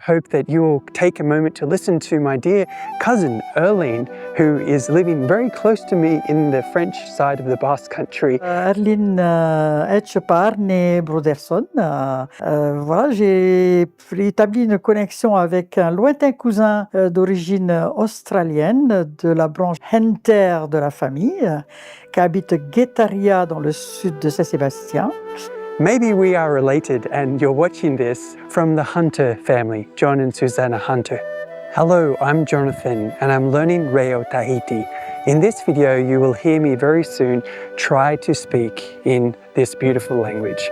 hope that you will take a moment to listen to my dear cousin Erlene, who is living very close to me in the French side of the Basque country. Erlene Etchepar, Broderson. Voilà, j'ai établi une connexion avec un lointain cousin d'origine australienne de la branche Hunter de la famille, qui habite Guétaria dans le sud de Saint-Sébastien. Maybe we are related and you're watching this from the Hunter family, John and Susannah Hunter. Hello, I'm Jonathan and I'm learning Reo Tahiti. In this video, you will hear me very soon try to speak in this beautiful language.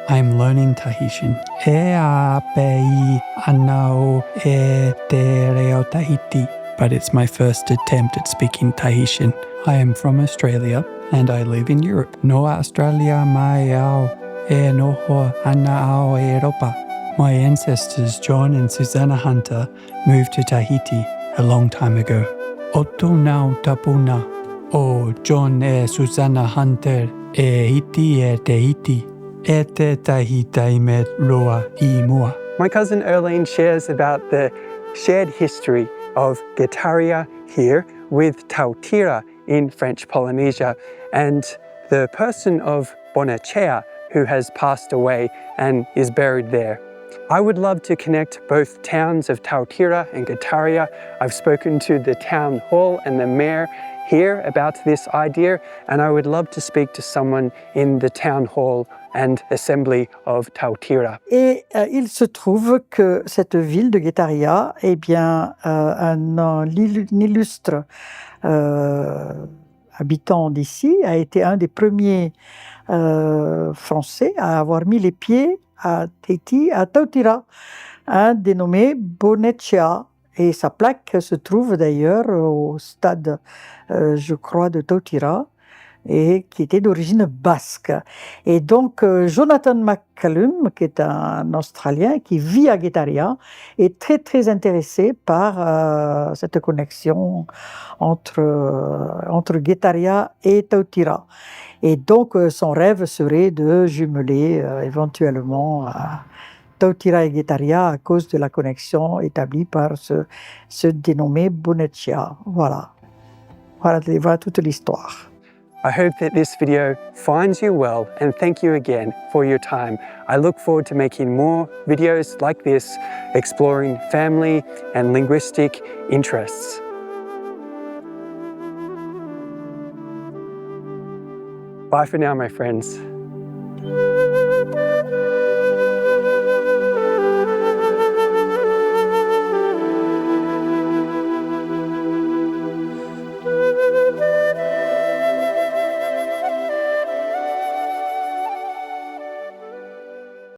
I'm learning Tahitian. Ape anao étaient Reo Tahiti, but it's my first attempt at speaking Tahitian. I am from Australia and I live in Europe. No Australia mai au e noho ana au Europa. My ancestors John and Susannah Hunter moved to Tahiti a long time ago. Oto nau tapuna o John e Susannah Hunter e iti e Tahiti. Ete Tahiti me roa I mua. My cousin Erlene shares about the shared history of Guétaria here with Tautira in French Polynesia and the person of Bonetxea who has passed away and is buried there. I would love to connect both towns of Tautira and Guétaria. I've spoken to the town hall and the mayor here about this idea, and I would love to speak to someone in the town hall and assembly of Tautira. Et il se trouve que cette ville de Guétaria, eh bien, un illustre habitant d'ici a été un des premiers Français à avoir mis les pieds à Tahiti, à Tautira, un dénommé Bonetxea. Et sa plaque se trouve d'ailleurs au stade, je crois, de Tautira, et qui était d'origine basque. Et donc, Jonathan McCallum, qui est un Australien qui vit à Guétaria, est très, très intéressé par cette connexion entre Guétaria et Tautira. Et donc, son rêve serait de jumeler éventuellement Tautira et Guétaria à cause de la connexion établie par ce dénommé Bonetxea. Voilà. Voilà toute l'histoire. I hope that this video finds you well and thank you again for your time. I look forward to making more videos like this, exploring family and linguistic interests. Bye for now, my friends.